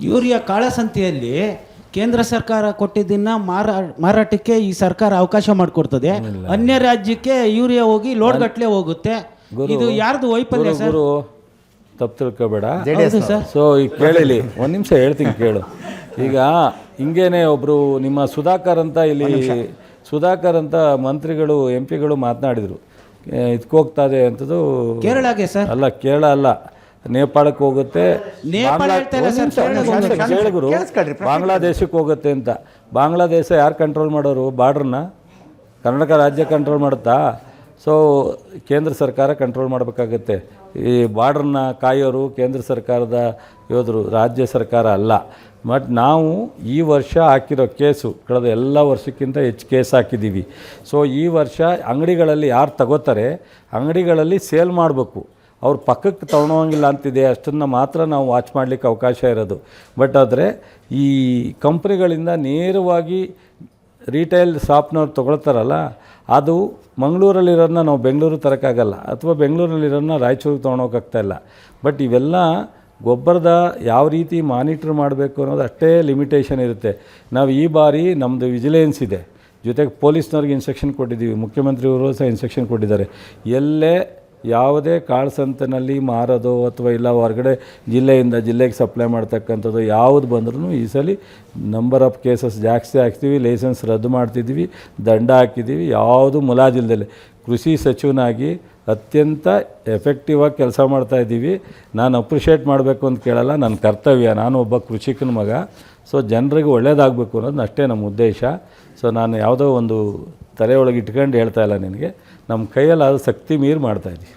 Urea ಕಾಳಸಂತೆಯಲ್ಲಿ ಕೇಂದ್ರ ಸರ್ಕಾರ ಕೊಟ್ಟಿದ್ದನ್ನ ಮಾರಾಟಕ್ಕೆ ಈ ಸರ್ಕಾರ ಅವಕಾಶ ಮಾಡಿಕೊಡ್ತದೆ. ಅನ್ಯ ರಾಜ್ಯಕ್ಕೆ ಯೂರಿಯಾ ಹೋಗಿ ಲೋಡ್ ಗಟ್ಟಲೆ ಹೋಗುತ್ತೆ. ಇದು ಯಾರ್ದು ವೈಫಲ್ಯ ಸರ್? ತಪ್ಪು ತಿಳ್ಕೊಬೇಡ ಸರ್. ಸೊ ಈಗ ಕೇಳಿಲಿ ಒಂದು ನಿಮಿಷ ಹೇಳ್ತೀನಿ ಕೇಳು. ಈಗ ಹಿಂಗೇನೆ ಒಬ್ಬರು ನಿಮ್ಮ ಸುಧಾಕರ್ ಅಂತ ಮಂತ್ರಿಗಳು MP ಗಳು ಮಾತನಾಡಿದರು, ಇದಕ್ಕೋಗ್ತದೆ ಅಂಥದ್ದು ಕೇರಳಗೆ ಸರ್. ಅಲ್ಲ, ಕೇರಳ ಅಲ್ಲ, ನೇಪಾಳಕ್ಕೆ ಹೋಗುತ್ತೆ, ಕೇಳಿದ್ರು ಬಾಂಗ್ಲಾದೇಶಕ್ಕೆ ಹೋಗುತ್ತೆ ಅಂತ. ಬಾಂಗ್ಲಾದೇಶ ಯಾರು ಕಂಟ್ರೋಲ್ ಮಾಡೋರು? ಬಾರ್ಡ್ರನ್ನ ಕರ್ನಾಟಕ ರಾಜ್ಯ ಕಂಟ್ರೋಲ್ ಮಾಡುತ್ತಾ? ಸೊ ಕೇಂದ್ರ ಸರ್ಕಾರ ಕಂಟ್ರೋಲ್ ಮಾಡಬೇಕಾಗತ್ತೆ. ಈ ಬಾರ್ಡ್ರನ್ನ ಕಾಯೋರು ಕೇಂದ್ರ ಸರ್ಕಾರದ ಯೋಧರು, ರಾಜ್ಯ ಸರ್ಕಾರ ಅಲ್ಲ. ಬಟ್ ನಾವು ಈ ವರ್ಷ ಹಾಕಿರೋ ಕೇಸು ಕಳೆದ ಎಲ್ಲ ವರ್ಷಕ್ಕಿಂತ ಹೆಚ್ಚು ಕೇಸ್ ಹಾಕಿದ್ದೀವಿ. ಸೊ ಈ ವರ್ಷ ಅಂಗಡಿಗಳಲ್ಲಿ ಯಾರು ತಗೋತಾರೆ ಅಂಗಡಿಗಳಲ್ಲಿ ಸೇಲ್ ಮಾಡಬೇಕು, ಅವ್ರ ಪಕ್ಕಕ್ಕೆ ತೊಗೊಳೋಂಗಿಲ್ಲ ಅಂತಿದೆ. ಅಷ್ಟನ್ನು ಮಾತ್ರ ನಾವು ವಾಚ್ ಮಾಡಲಿಕ್ಕೆ ಅವಕಾಶ ಇರೋದು. ಬಟ್ ಆದರೆ ಈ ಕಂಪ್ನಿಗಳಿಂದ ನೇರವಾಗಿ ರಿಟೇಲ್ ಶಾಪ್ನವ್ರು ತೊಗೊಳ್ತಾರಲ್ಲ, ಅದು ಮಂಗಳೂರಲ್ಲಿರೋದನ್ನ ನಾವು ಬೆಂಗಳೂರು ತರೋಕ್ಕಾಗಲ್ಲ, ಅಥವಾ ಬೆಂಗಳೂರಲ್ಲಿರೋದನ್ನ ರಾಯಚೂರಿಗೆ ತೊಗೊಳೋಕ್ಕಾಗ್ತಾಯಿಲ್ಲ. ಬಟ್ ಇವೆಲ್ಲ ಗೊಬ್ಬರದ ಯಾವ ರೀತಿ ಮಾನಿಟ್ರ್ ಮಾಡಬೇಕು ಅನ್ನೋದು ಅಷ್ಟೇ ಲಿಮಿಟೇಷನ್ ಇರುತ್ತೆ. ನಾವು ಈ ಬಾರಿ ನಮ್ಮದು ವಿಜಿಲೆನ್ಸ್ ಇದೆ, ಜೊತೆಗೆ ಪೊಲೀಸ್ನವ್ರಿಗೆ ಇನ್ಸ್ಟ್ರಕ್ಷನ್ ಕೊಟ್ಟಿದ್ದೀವಿ, ಮುಖ್ಯಮಂತ್ರಿಯವರು ಸಹ ಇನ್ಸ್ಟ್ರಕ್ಷನ್ ಕೊಟ್ಟಿದ್ದಾರೆ. ಎಲ್ಲೇ ಯಾವುದೇ ಕಾಳಸಂತೆನಲ್ಲಿ ಮಾರೋದು ಅಥವಾ ಇಲ್ಲ ಹೊರಗಡೆ ಜಿಲ್ಲೆಯಿಂದ ಜಿಲ್ಲೆಗೆ ಸಪ್ಲೈ ಮಾಡ್ತಕ್ಕಂಥದ್ದು ಯಾವುದು ಬಂದ್ರೂ ಈ ಸಲ ನಂಬರ್ ಆಫ್ ಕೇಸಸ್ ಜಾಸ್ತಿ ಹಾಕ್ತೀವಿ, ಲೈಸೆನ್ಸ್ ರದ್ದು ಮಾಡ್ತಿದ್ದೀವಿ, ದಂಡ ಹಾಕಿದ್ದೀವಿ. ಯಾವುದು ಮುಲಾಜಿಲ್ದಲೆ ಕೃಷಿ ಸಚಿವನಾಗಿ ಅತ್ಯಂತ ಎಫೆಕ್ಟಿವ್ ಆಗಿ ಕೆಲಸ ಮಾಡ್ತಾಯಿದ್ದೀವಿ. ನಾನು ಅಪ್ರಿಷಿಯೇಟ್ ಮಾಡಬೇಕು ಅಂತ ಕೇಳಲ್ಲ, ನನ್ನ ಕರ್ತವ್ಯ, ನಾನು ಒಬ್ಬ ಕೃಷಿಕನ ಮಗ. ಸೊ ಜನರಿಗೆ ಒಳ್ಳೇದಾಗಬೇಕು ಅನ್ನೋದು ಅಷ್ಟೇ ನಮ್ಮ ಉದ್ದೇಶ. ಸೊ ನಾನು ಯಾವುದೋ ಒಂದು ತಲೆ ಒಳಗೆ ಇಟ್ಕೊಂಡು ಹೇಳ್ತಾ ಇಲ್ಲ ನಿನಗೆ, ನಮ್ಮ ಕೈಯಲ್ಲಿ ಅದು ಶಕ್ತಿ ಮೀರಿ ಮಾಡ್ತಾಯಿದ್ದೀವಿ.